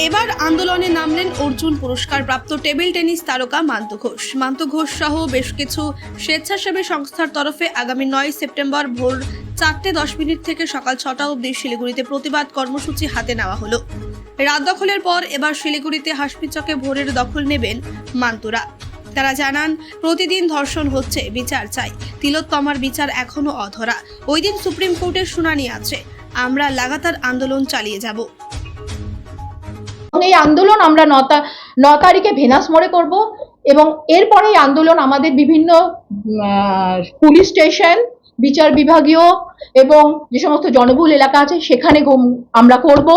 এবার আন্দোলনে নামলেন অর্জুন পুরস্কার প্রাপ্ত টেবিল টেনিস তারকা মান্তু ঘোষ সহ বেশ কিছু স্বেচ্ছাসেবী সংস্থার তরফে আগামী 9 সেপ্টেম্বর ভোর 4:10 থেকে সকাল 6টা অবধি শিলিগুড়িতে প্রতিবাদ কর্মসূচি হাতে নেওয়া হলো। রাত দখলের পর এবার শিলিগুড়িতে হাসপিচকে ভোরের দখল নেবেন মান্তুরা। তারা জানান, প্রতিদিন ধর্ষণ হচ্ছে, বিচার চাই। তিলোত্তমার বিচার এখনো অধরা। ওই দিন সুপ্রিম কোর্টের শুনানি আছে। আমরা লাগাতার আন্দোলন চালিয়ে যাব। এই আন্দোলন আমরা 9 তারিখে ভেনাস মোড়ে করব এবং এরপরে এই আন্দোলন আমাদের বিভিন্ন পুলিশ স্টেশন, বিচার বিভাগীয় এবং যে সমস্ত জনবহুল এলাকা আছে সেখানে আমরা করব।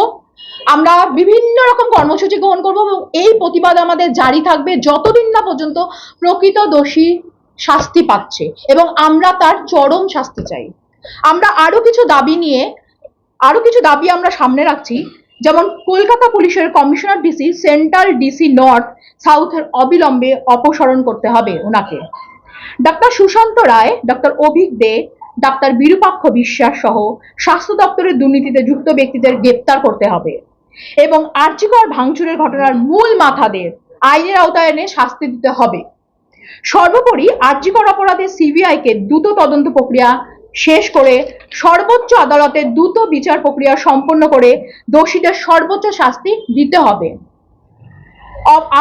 আমরা বিভিন্ন রকম কর্মসূচি গ্রহণ করব এবং এই প্রতিবাদ আমাদের জারি থাকবে যতদিন না পর্যন্ত প্রকৃত দোষী শাস্তি পাচ্ছে এবং আমরা তার চরম শাস্তি চাই। আমরা আরো কিছু দাবি আমরা সামনে রাখছি, যেমন কলকাতা পুলিশের commissioner DC, central DC north সাউথের অবিলম্বে অপসারণ করতে হবে ওনাকে। ডাক্তার সুশান্ত রায়, ডাক্তার অভিক দে, ডাক্তার বিরূপাক্ষ বিশ্বাস সহ স্বাস্থ্য দপ্তরের দুর্নীতিতে যুক্ত ব্যক্তিদের গ্রেপ্তার করতে হবে এবং আর্চিকর ভাঙচুরের ঘটনার মূল মাথাদের আইনের আওতায় এনে শাস্তি দিতে হবে। সর্বোপরি আর্চিকর অপরাধে সিবিআইকে দ্রুত তদন্ত প্রক্রিয়া শেষ করে সর্বোচ্চ আদালতের দ্রুত বিচার প্রক্রিয়া সম্পন্ন করে দোষীদের সর্বোচ্চ শাস্তি দিতে হবে।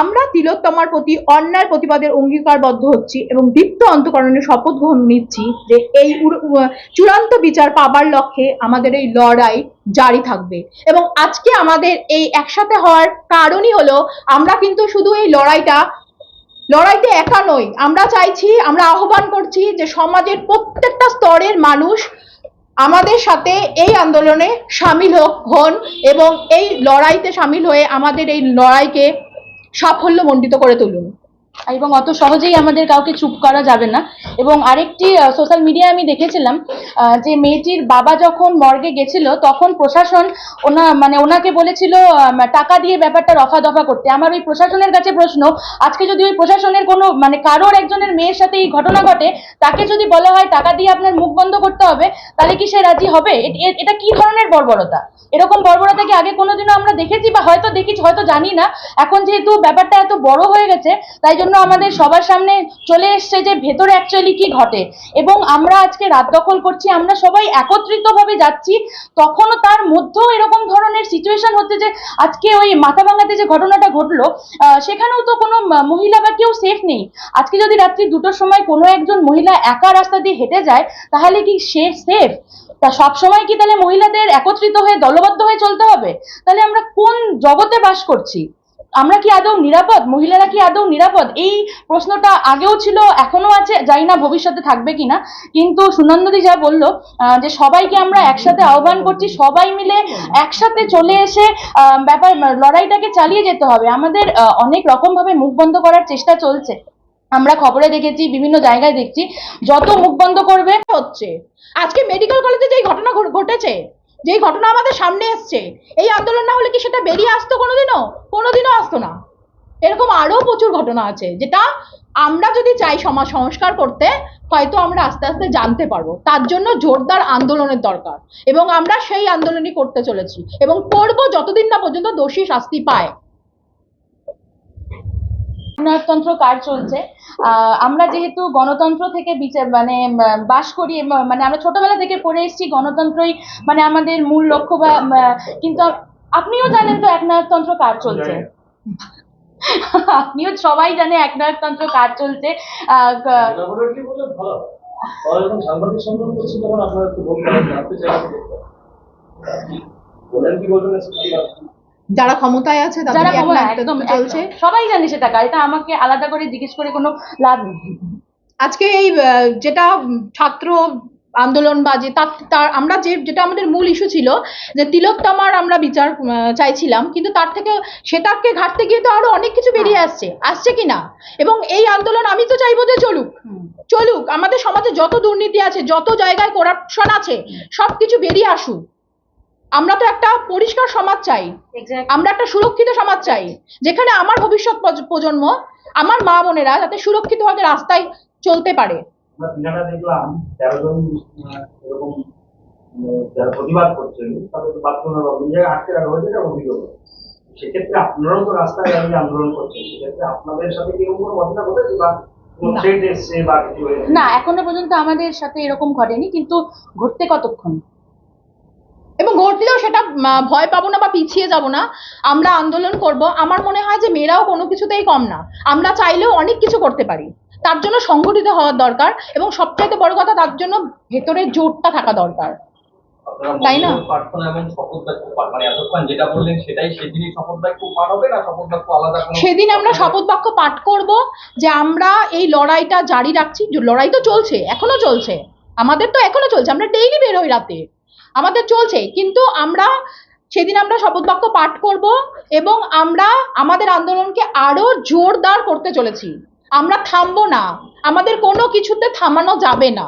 আমরা তিলোত্তমার প্রতি অন্যায় প্রতিবাদের অঙ্গীকারবদ্ধ হচ্ছি এবং দীপ্ত অন্তঃকরণের শপথ গ্রহণ নিচ্ছি যে এই চূড়ান্ত বিচার পাবার লক্ষ্যে আমাদের এই লড়াই জারি থাকবে। এবং আজকে আমাদের এই একসাথে হওয়ার কারণই হলো আমরা কিন্তু শুধু এই লড়াইতে একা নই। আমরা চাইছি, আমরা আহ্বান করছি যে সমাজের প্রত্যেকটা স্তরের মানুষ আমাদের সাথে এই আন্দোলনে সামিল হন এবং এই লড়াইতে সামিল হয়ে আমাদের এই লড়াইকে সাফল্যমণ্ডিত করে তুলুন। এবং অত সহজেই আমাদের কাউকে চুপ করা যাবে না। এবং আরেকটি সোশ্যাল মিডিয়ায় আমি দেখেছিলাম যে মেয়েটির বাবা যখন মর্গে গেছিল তখন প্রশাসন ওনাকে বলেছিল টাকা দিয়ে ব্যাপারটা রফা দফা করতে। আমার ওই প্রশাসনের কাছে প্রশ্ন, আজকে যদি ওই প্রশাসনের কোনো কারোর একজনের মেয়ের সাথে এই ঘটনা ঘটে, তাকে যদি বলা হয় টাকা দিয়ে আপনার মুখ বন্ধ করতে হবে, তাহলে কি সে রাজি হবে? এটা কি ধরনের বর্বরতা? এরকম বর্বরতা কি আগে কোনোদিনও আমরা দেখেছি? বা হয়তো দেখেছি, হয়তো জানি না। এখন যেহেতু ব্যাপারটা এত বড় হয়ে গেছে, তাই জন্য আমাদের সবার সামনে চলে এসছে যে ভেতরে অ্যাকচুয়ালি কি ঘটে। এবং আমরা আজকে রাত দখল করছি, আমরা সবাই একত্রিতভাবে যাচ্ছি, তখনও তার মধ্যেও এরকম ধরনের সিচুয়েশন হচ্ছে যে আজকে ওই মাথাভাঙাতে যে ঘটনাটা ঘটলো, সেখানেও তো কোনো মহিলা বা কেউ সেফ নেই। আজকে যদি রাত্রি 2টোর সময় কোনো একজন মহিলা একা রাস্তা দিয়ে হেঁটে যায়, তাহলে কি সে সেফ? তা সবসময় কি তাহলে মহিলাদের একত্রিত হয়ে দলবদ্ধ হয়ে চলতে হবে? তাহলে আমরা কোন জগতে বাস করছি? আমরা কি আদৌ নিরাপদ? মহিলারা কি আদৌ নিরাপদ? এই প্রশ্নটা আগেও ছিল, এখনো আছে, জানি না ভবিষ্যতে থাকবে কিনা। কিন্তু সুনন্দদি যা বললো যে সবাইকে আমরা একসাথে আহ্বান করছি, সবাই মিলে একসাথে চলে এসে লড়াইটাকে চালিয়ে যেতে হবে। আমাদের অনেক রকম ভাবে মুখ বন্ধ করার চেষ্টা চলছে, আমরা খবরে দেখেছি, বিভিন্ন জায়গায় দেখছি। যত মুখ বন্ধ করবে হচ্ছে। আজকে মেডিকেল কলেজে যেই ঘটনা ঘটেছে, যেই ঘটনা আমাদের সামনে এসছে, এই আন্দোলন না হলে কি সেটা বেরিয়ে আসতো? কোনোদিনও আসতো না। এরকম আরো প্রচুর ঘটনা আছে যেটা আমরা যদি চাই সমাজ সংস্কার করতে, হয়তো আমরা আস্তে আস্তে জানতে পারবো। তার জন্য জোরদার আন্দোলনের দরকার এবং আমরা সেই আন্দোলনই করতে চলেছি এবং করব যতদিন না পর্যন্ত দোষী শাস্তি পায়। গণতন্ত্র কার চলছে? আমরা যেহেতু গণতন্ত্র থেকে বাস করি, আমরা ছোটবেলা থেকে পড়ে এসেছি গণতন্ত্রই আমাদের মূল লক্ষ্য। কিন্তু আপনিও জানেন তো একনায়কতন্ত্র কার চলছে। আপনিও সবাই জানে একনায়কতন্ত্র কার চলছে। যারা ক্ষমতায় আছে একদম চলছে, সবাই জানে সেটা কার। এটা আমাকে আলাদা করে জিজ্ঞেস করে কোনো লাভ নেই। আজকে এই যেটা ছাত্র আন্দোলন বা যে তার আমরা যেটা আমাদের মূল ইস্যু ছিল যে তিলোত্তমার আমরা বিচার চাইছিলাম, কিন্তু তার থেকে সেটাকে ঘাটতে গিয়ে তো আরো অনেক কিছু বেরিয়ে আসছে কিনা। এবং এই আন্দোলন আমি তো চাইবো যে চলুক। আমাদের সমাজে যত দুর্নীতি আছে, যত জায়গায় করাপশন আছে, সবকিছু বেরিয়ে আসুক। আমরা তো একটা পরিষ্কার সমাজ চাই, আমরা একটা সুরক্ষিত সমাজ চাই, যেখানে আমার ভবিষ্যৎ প্রজন্ম, আমার মা বোনেরা যাতে সুরক্ষিতভাবে রাস্তায় চলতে পারে। দেখলাম 13 জন এরকম যারা প্রতিবাদ করছেন তাদের বাথরুমের অভিযোগে আটকে রাখা হয়েছে, অভিযোগ সেক্ষেত্রে আপনারাও তো রাস্তায় দাঁড়িয়ে আন্দোলন করছেন, সেক্ষেত্রে আপনাদের সাথে কি এরকম কোনো ঘটনা ঘটেছে বা কোনো না। থ্রেট এসছে বা কিছু হয়েছে? না, এখনো পর্যন্ত আমাদের সাথে এরকম ঘটেনি, কিন্তু ঘটতে কতক্ষণ? এবং ঘটলেও সেটা ভয় পাবো না বা পিছিয়ে যাব না, আমরা আন্দোলন করব। আমার মনে হয় যে মেয়েরাও কোনো কিছুতেই কম না, আমরা চাইলেও অনেক কিছু করতে পারি। তার জন্য সংগঠিত হওয়ার দরকার, এবং সবচাইতে বড় কথা তার জন্য ভেতরের জোরটা থাকা দরকার, তাই না? প্রার্থনা এবং শপথ বাক্য পাঠ, মানে এতক্ষণ যেটা বললেন সেটাই সেদিনই শপথ বাক্য পাঠ হবে, না শপথ বাক্য আলাদা কোনো? সেদিন আমরা শপথ বাক্য পাঠ করব যে আমরা এই লড়াইটা জারি রাখছি। যে লড়াই তো চলছে, এখনো চলছে, আমাদের তো এখনো চলছে, আমরা ডেইলি বের হই রাতে, আমাদের চলছে, কিন্তু আমরা সেদিন আমরা শপথ বাক্য পাঠ করব এবং আমরা আমাদের আন্দোলনকে আরো জোরদার করতে চলেছি। আমরা থামবো না, আমাদের কোনো কিছুতে থামানো যাবে না,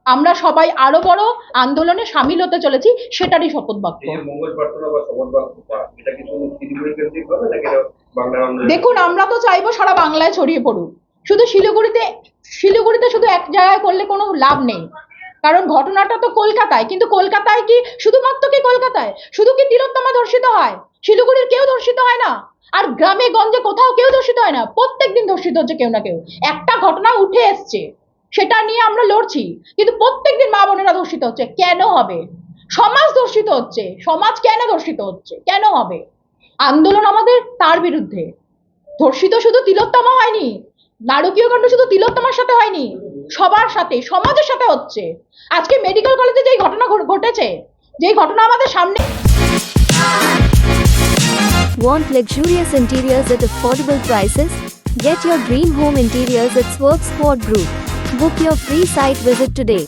আমরা সবাই আরো বড় আন্দোলনে সামিল হতে চলেছি, সেটারই শপথ বাক্য। এই যে মঙ্গল প্রার্থনা বা শপথ বাক্য পাঠ, এটা কি শুধু শিলিগুড়ি কেন্দ্রিক হবে নাকি এটা বাংলার অন্য? দেখুন, আমরা তো চাইবো সারা বাংলায় ছড়িয়ে পড়ুক। শুধু শিলিগুড়িতে শুধু এক জায়গায় করলে কোনো লাভ নেই, কারণ ঘটনাটা তো কলকাতায়, কিন্তু কলকাতায় কি শুধুমাত্র কি কলকাতায় শুধু কি তিলোত্তমা ধর্ষিত হয়? শিলিগুড়ির কেউ ধর্ষিত হয় না, আর গ্রামে গঞ্জে কোথাও কেউ ধর্ষিত হয় না? প্রত্যেকদিন ধর্ষিত হচ্ছে কেউ না কেউ। একটা ঘটনা উঠে এসছে, সেটা নিয়ে আমরা লড়ছি, কিন্তু প্রত্যেকদিন মা বোনেরা ধর্ষিত হচ্ছে। কেন হবে? সমাজ ধর্ষিত হচ্ছে, সমাজ কেন ধর্ষিত হচ্ছে, কেন হবে? আন্দোলন আমাদের তার বিরুদ্ধে। ধর্ষিত শুধু তিলোত্তমা হয়নি, নারকীয় কাণ্ড শুধু তিলোত্তমার সাথে হয়নি, সবার সাথে, সমাজের সাথে হচ্ছে। আজকে মেডিকেল কলেজে যেই ঘটনা ঘটেছে, যেই ঘটনা আমাদের সামনে। Want luxurious interiors at affordable prices? Get your dream home interiors at Swerve Squad Group. Book your free site visit today.